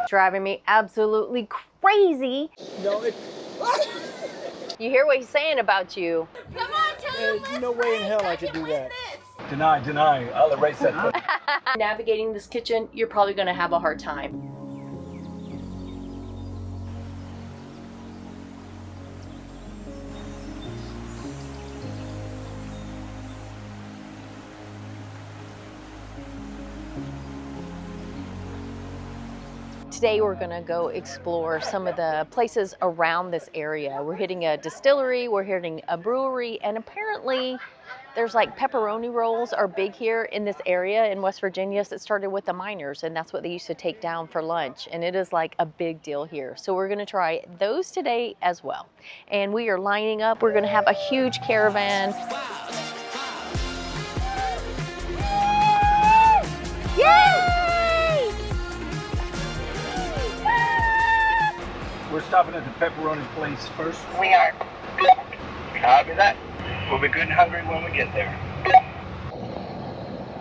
Driving me absolutely crazy. No, it. You hear what he's saying about you. Come on, tell him. There's no way in hell I could do that. Deny. I'll erase that. Navigating this kitchen, you're probably going to have a hard time. Today we're gonna go explore some of the places around this area. We're hitting a distillery, we're hitting a brewery, and apparently there's like pepperoni rolls are big here in this area in West Virginia. So it started with the miners, and that's what they used to take down for lunch. And it is like a big deal here. So we're gonna try those today as well. And we are lining up. We're gonna have a huge caravan. Yay! We're stopping at the pepperoni place first. We are. Copy that. We'll be good and hungry when we get there.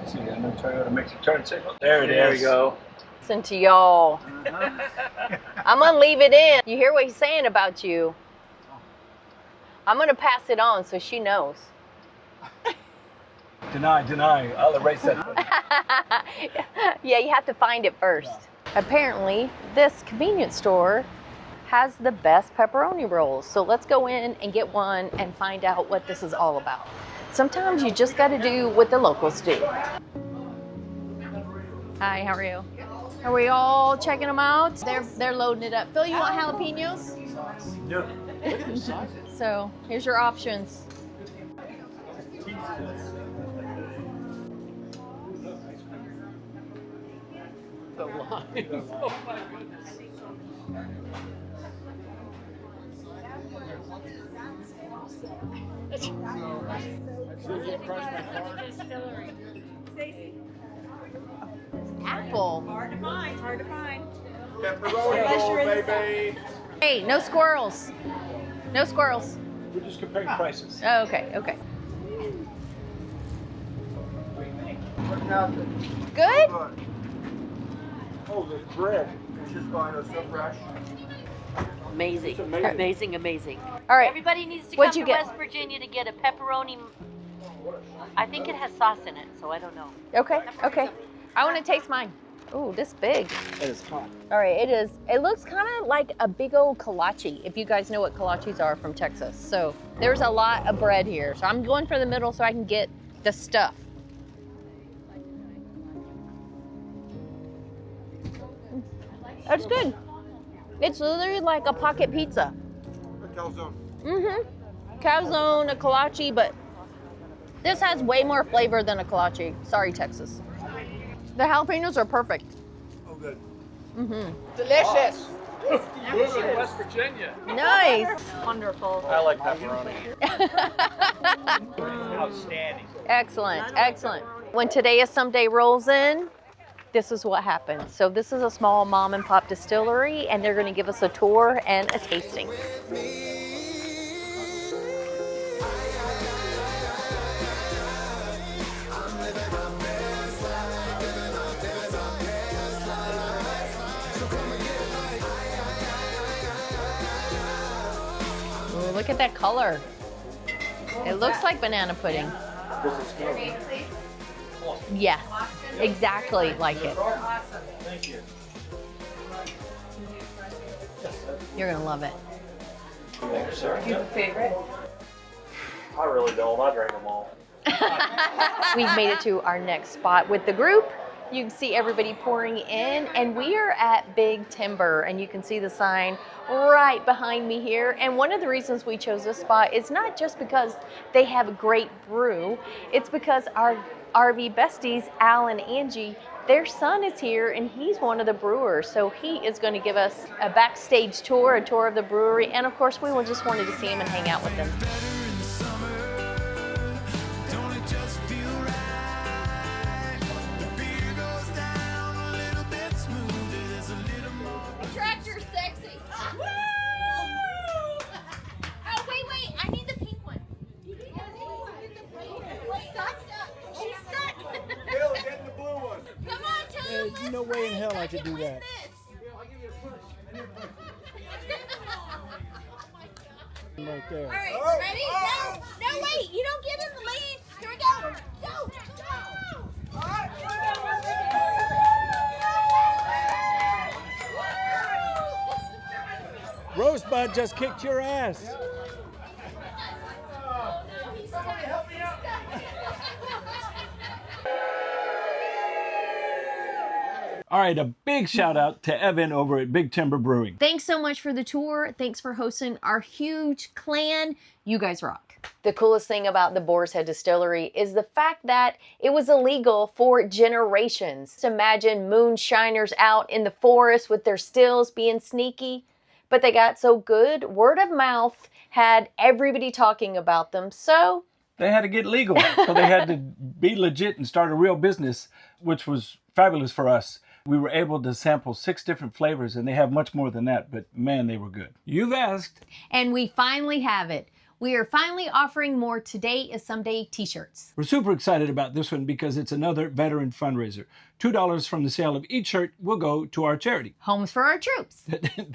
See, that new Toyota makes a turn signal. There it is. There we go. Listen to y'all. I'm gonna leave it in. You hear what he's saying about you. I'm gonna pass it on so she knows. Deny. I'll erase that. Yeah, you have to find it first. Apparently, this convenience store has the best pepperoni rolls. So let's go in and get one and find out what this is all about. Sometimes you just got to do what the locals do. Hi, how are you? Are we all checking them out? They're loading it up. Phil, you want jalapenos? No. So here's your options. The line. Oh my goodness. Apple. Hard to find. Pepperoni roll, baby. Hey, no squirrels. No squirrels. We're just comparing prices. Oh, okay. Good? Oh, the bread. It's just going to so fresh. Amazing. Amazing. Amazing. All right. Everybody needs to What'd come you to get? West Virginia to get a pepperoni. I think it has sauce in it, so I don't know. Okay. I want to taste mine. Ooh, this big. That is hot. All right, it is. It looks kind of like a big old kolache, if you guys know what kolaches are from Texas. So there's a lot of bread here. So I'm going for the middle so I can get the stuff. That's good. It's literally like a pocket pizza. Calzone. Calzone, a kolache, but this has way more flavor than a kolache. Sorry, Texas. The jalapenos are perfect. Oh, good. Delicious. We're in West Virginia. Nice. Wonderful. I like pepperoni. Outstanding. Excellent. When Today is Someday rolls in, this is what happens. So this is a small mom and pop distillery, and they're going to give us a tour and a tasting. Ooh, look at that color. It looks like banana pudding. Yes, exactly like it. Thank you. You're gonna love it. Thank you, sir. You have a favorite? I really don't. I drank them all. We've made it to our next spot with the group. You can see everybody pouring in, and we are at Big Timber, and you can see the sign right behind me here. And one of the reasons we chose this spot is not just because they have a great brew, it's because our RV besties, Al and Angie, their son is here, and he's one of the brewers. So he is going to give us a backstage tour, a tour of the brewery, and of course we just wanted to see him and hang out with them. Tractor's sexy. Woo! Oh, wait, I need the pink one. She's stuck. Bill, get the blue one. Come on, tell him. There's no way in hell I could do that. Right there. All right, ready? No, no, wait. You don't get in the lead. Here we go. Go, go. Rosebud just kicked your ass. All right, a big shout out to Evan over at Big Timber Brewing. Thanks so much for the tour. Thanks for hosting our huge clan. You guys rock. The coolest thing about the Boar's Head Distillery is the fact that it was illegal for generations. Imagine moonshiners out in the forest with their stills being sneaky, but they got so good, word of mouth had everybody talking about them, so They had to get legal, so they had to be legit and start a real business, which was fabulous for us. We were able to sample 6 different flavors, and they have much more than that, but man, they were good. You've asked. And we finally have it. We are finally offering more Today is Someday t-shirts. We're super excited about this one because it's another veteran fundraiser. $2 from the sale of each shirt will go to our charity. Homes for our troops.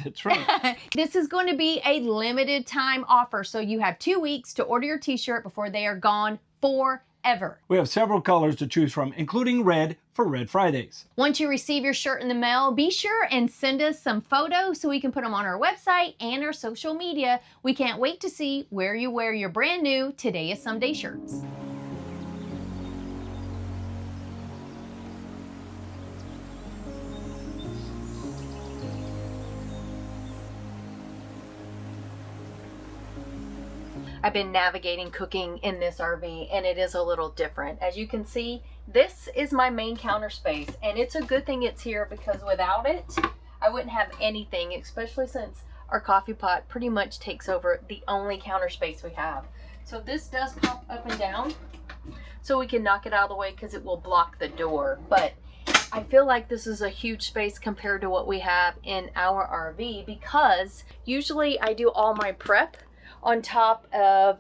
That's right. This is going to be a limited time offer, so you have 2 weeks to order your t-shirt before they are gone forever. We have several colors to choose from, including red for Red Fridays. Once you receive your shirt in the mail, be sure and send us some photos so we can put them on our website and our social media. We can't wait to see where you wear your brand new Today is Someday shirts. I've been navigating cooking in this RV and it is a little different. As you can see, this is my main counter space and it's a good thing it's here because without it, I wouldn't have anything, especially since our coffee pot pretty much takes over the only counter space we have. So this does pop up and down so we can knock it out of the way because it will block the door. But I feel like this is a huge space compared to what we have in our RV because usually I do all my prep on top of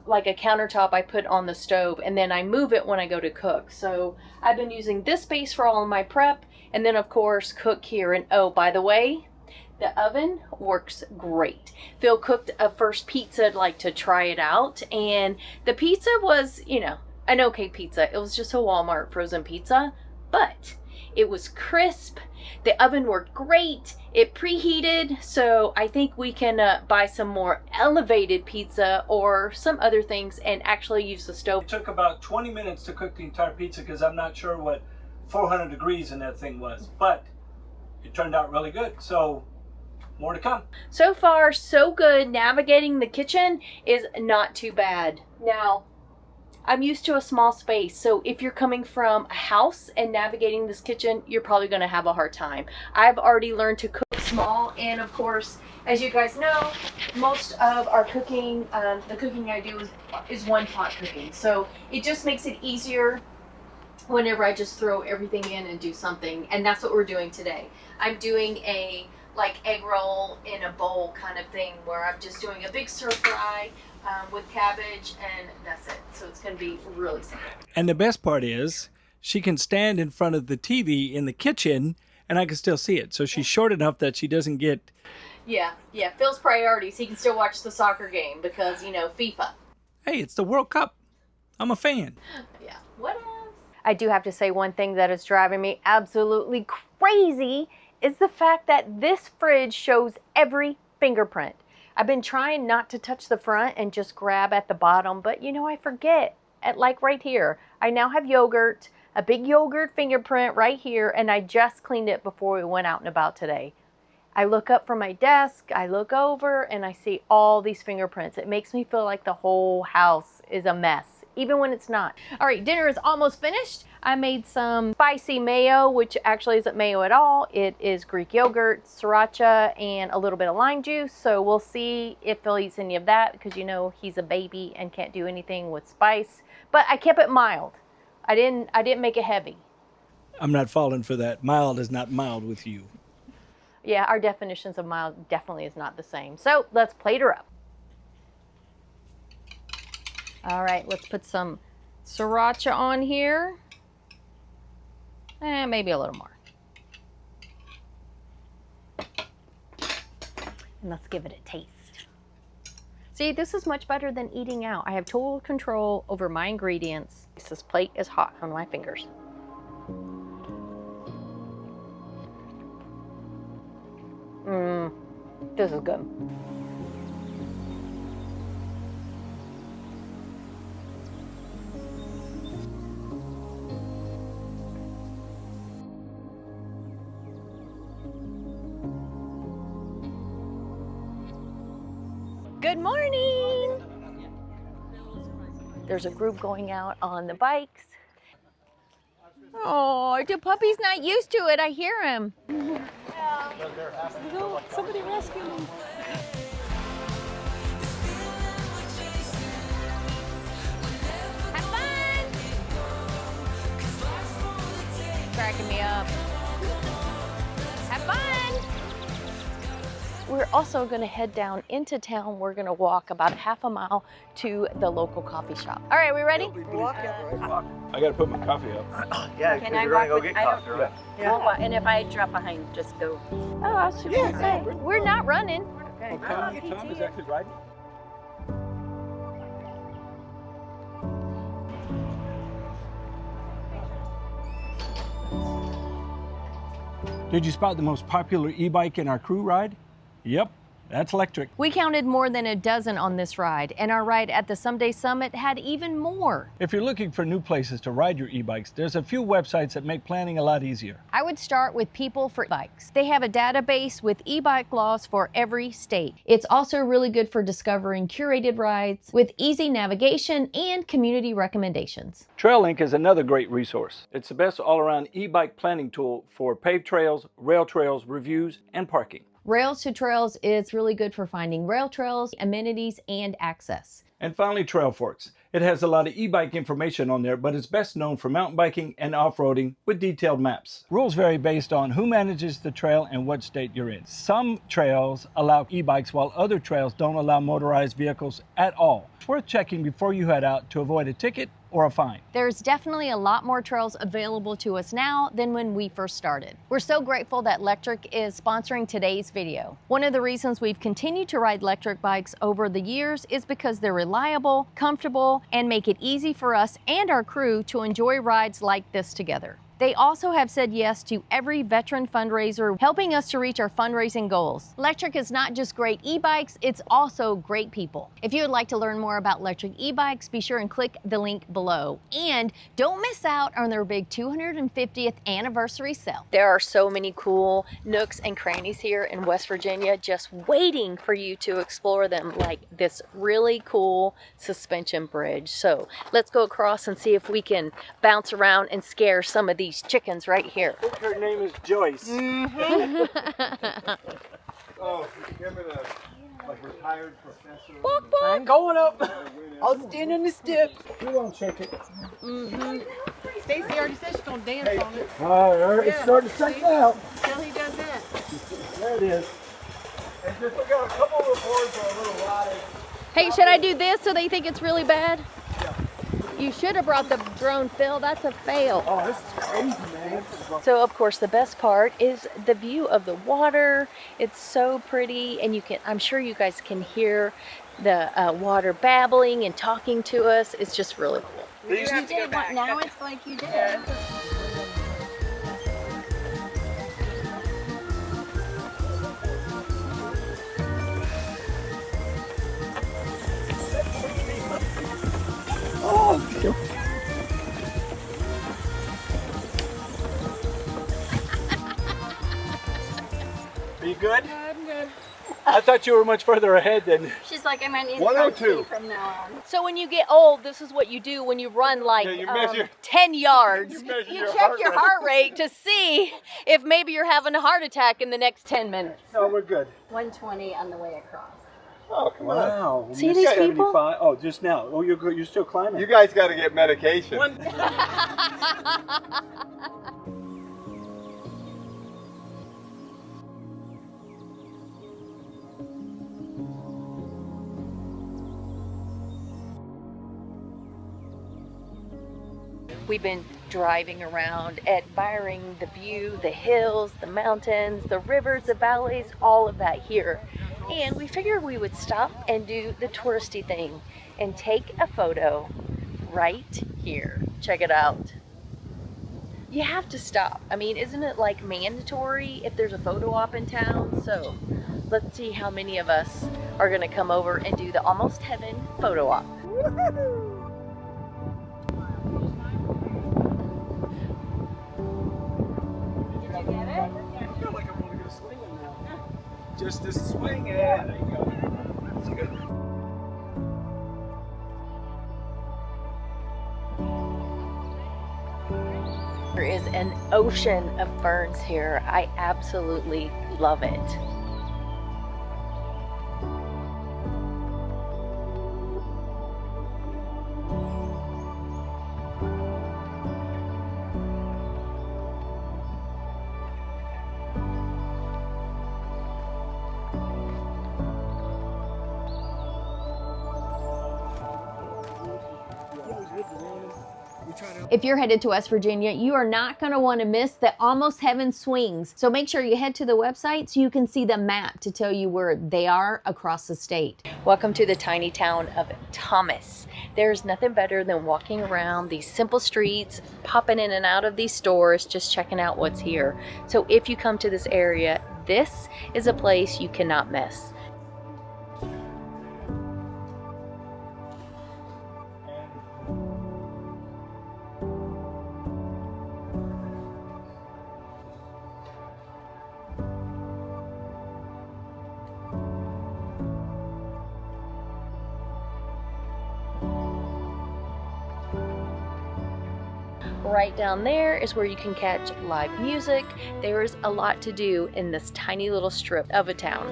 like a countertop I put on the stove, and then I move it when I go to cook. So I've been using this space for all of my prep, and then of course cook here. And oh, by the way, the oven works great. Phil cooked a first pizza. I'd like to try it out, and the pizza was, you know, an okay pizza. It was just a Walmart frozen pizza, but it was crisp. The oven worked great. It preheated, so I think we can buy some more elevated pizza or some other things and actually use the stove. It took about 20 minutes to cook the entire pizza because I'm not sure what 400 degrees in that thing was, but it turned out really good. So more to come. So far, so good. Navigating the kitchen is not too bad. Now, I'm used to a small space, so if you're coming from a house and navigating this kitchen, you're probably going to have a hard time. I've already learned to cook small, and of course, as you guys know, most of our cooking, the cooking I do is one pot cooking, so it just makes it easier whenever I just throw everything in and do something, and that's what we're doing today. I'm doing a like egg roll in a bowl kind of thing where I'm just doing a big stir fry with cabbage, and that's it. So it's going to be really simple. And the best part is she can stand in front of the TV in the kitchen and I can still see it. So she's short enough that she doesn't get... Yeah. Phil's priorities. He can still watch the soccer game because, you know, FIFA. Hey, it's the World Cup. I'm a fan. Yeah. What else? I do have to say one thing that is driving me absolutely crazy is the fact that this fridge shows every fingerprint. I've been trying not to touch the front and just grab at the bottom, but you know, I forget. Like right here, I now have yogurt, a big yogurt fingerprint right here, and I just cleaned it before we went out and about today. I look up from my desk, I look over, and I see all these fingerprints. It makes me feel like the whole house is a mess, even when it's not. All right, dinner is almost finished. I made some spicy mayo, which actually isn't mayo at all. It is Greek yogurt, sriracha, and a little bit of lime juice. So we'll see if Phil eats any of that because you know he's a baby and can't do anything with spice. But I kept it mild. I didn't make it heavy. I'm not falling for that. Mild is not mild with you. Yeah, our definitions of mild definitely is not the same. So let's plate her up. All right, let's put some sriracha on here. And maybe a little more. and let's give it a taste. See, this is much better than eating out. I have total control over my ingredients. This plate is hot on my fingers. This is good. Good morning. There's a group going out on the bikes. Oh, the puppy's not used to it. I hear him. Somebody rescue him. Have fun. Cracking me up. Have fun. We're also going to head down into town. We're going to walk about half a mile to the local coffee shop. All right, we ready? I got to put my coffee up. Yeah, because you're going to go get coffee, right? Yeah. And if I drop behind, just go. Oh, I was just going to say, we're not running. Oh, Tom is actually riding? Did you spot the most popular e-bike in our crew ride? Yep, that's electric. We counted more than a dozen on this ride, and our ride at the Someday Summit had even more. If you're looking for new places to ride your e-bikes, there's a few websites that make planning a lot easier. I would start with People for Bikes. They have a database with e-bike laws for every state. It's also really good for discovering curated rides with easy navigation and community recommendations. TrailLink is another great resource. It's the best all-around e-bike planning tool for paved trails, rail trails, reviews, and parking. Rails to Trails is really good for finding rail trails, amenities, and access. And finally, Trail Forks. It has a lot of e-bike information on there, but it's best known for mountain biking and off-roading with detailed maps. Rules vary based on who manages the trail and what state you're in. Some trails allow e-bikes while other trails don't allow motorized vehicles at all. It's worth checking before you head out to avoid a ticket or a fine. There's definitely a lot more trails available to us now than when we first started. We're so grateful that Lectric is sponsoring today's video. One of the reasons we've continued to ride electric bikes over the years is because they're reliable, comfortable, and make it easy for us and our crew to enjoy rides like this together. They also have said yes to every veteran fundraiser, helping us to reach our fundraising goals. Lectric is not just great e-bikes, it's also great people. If you would like to learn more about electric e-bikes, be sure and click the link below. And don't miss out on their big 250th anniversary sale. There are so many cool nooks and crannies here in West Virginia just waiting for you to explore them, like this really cool suspension bridge. So let's go across and see if we can bounce around and scare some of these chickens right here. I think her name is Joyce. Oh, give me a retired professor. I'm going up. I'll stand on the step. You won't shake it. Stacy already said she's gonna dance on it. It's starting to shake out. Till he does that. There it is. And just look out, a couple of boards are a little wide. Hey, should I do this so they think it's really bad? Yeah. You should have brought the drone, Phil. That's a fail. Oh, this is crazy, man. So, of course, the best part is the view of the water. It's so pretty, and I'm sure you guys can hear the water babbling and talking to us. It's just really cool. You did what now? It's like you did. Oh, are you good? I'm good. I thought you were much further ahead than. She's like, I might need 102 from now on. So when you get old, this is what you do when you run like you measure- 10 yards. You measure You your check heart your rate. heart rate to see if maybe you're having a heart attack in the next 10 minutes. No, we're good. 120 on the way across. Oh, come on. Wow. See these people? Oh, just now. Oh, you're good. You're still climbing. You guys got to get medication. We've been driving around, admiring the view, the hills, the mountains, the rivers, the valleys, all of that here. And we figured we would stop and do the touristy thing and take a photo right here. Check it out. You have to stop. I mean, isn't it like mandatory if there's a photo op in town? So let's see how many of us are gonna come over and do the Almost Heaven photo op. I feel like I'm gonna go swinging now. Just to swing it. There you go. That's good. There is an ocean of ferns here. I absolutely love it. If you're headed to West Virginia, you are not going to want to miss the Almost Heaven swings. So make sure you head to the website so you can see the map to tell you where they are across the state. Welcome to the tiny town of Thomas. There's nothing better than walking around these simple streets, popping in and out of these stores, just checking out what's here. So if you come to this area, this is a place you cannot miss. Right down there is where you can catch live music. There is a lot to do in this tiny little strip of a town.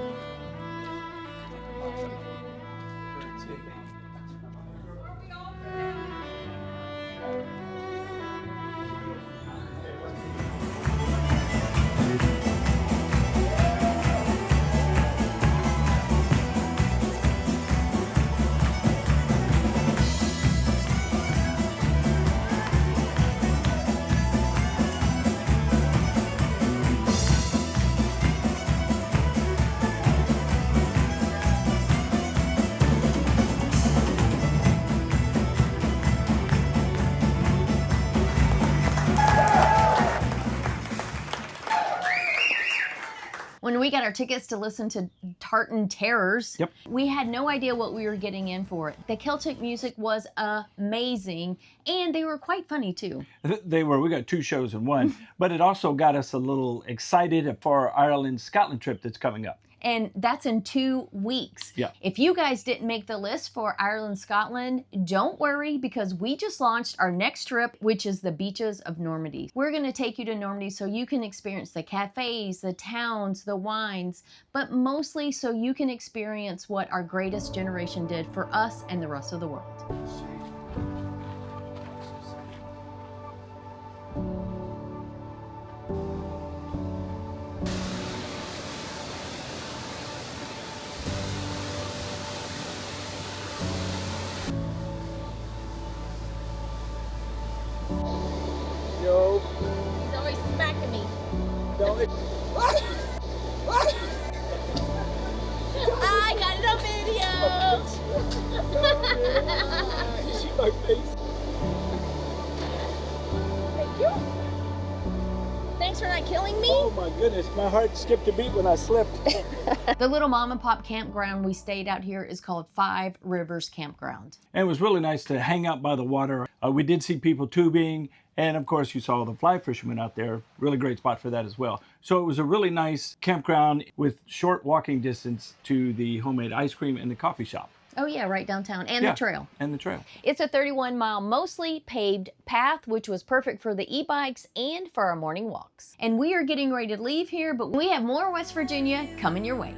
When we got our tickets to listen to Tartan Terrors, we had no idea what we were getting in for. The Celtic music was amazing, and they were quite funny too. They were. We got two shows in one, but it also got us a little excited for our Ireland-Scotland trip that's coming up. And that's in 2 weeks. Yeah. If you guys didn't make the list for Ireland, Scotland, don't worry, because we just launched our next trip, which is the beaches of Normandy. We're going to take you to Normandy so you can experience the cafes, the towns, the wines, but mostly so you can experience what our greatest generation did for us and the rest of the world. Yo. He's always smacking me. No, it, I got it on video. you see my face? Thank you. Thanks for not killing me. Oh my goodness, my heart skipped a beat when I slipped. The little mom and pop campground we stayed out here is called Five Rivers Campground. And it was really nice to hang out by the water. We did see people tubing, and of course you saw the fly fishermen out there. Really great spot for that as well. So it was a really nice campground with short walking distance to the homemade ice cream and the coffee shop. Oh yeah, right downtown, and the trail. And the trail. It's a 31-mile mostly paved path, which was perfect for the e-bikes and for our morning walks. And we are getting ready to leave here, but we have more West Virginia coming your way.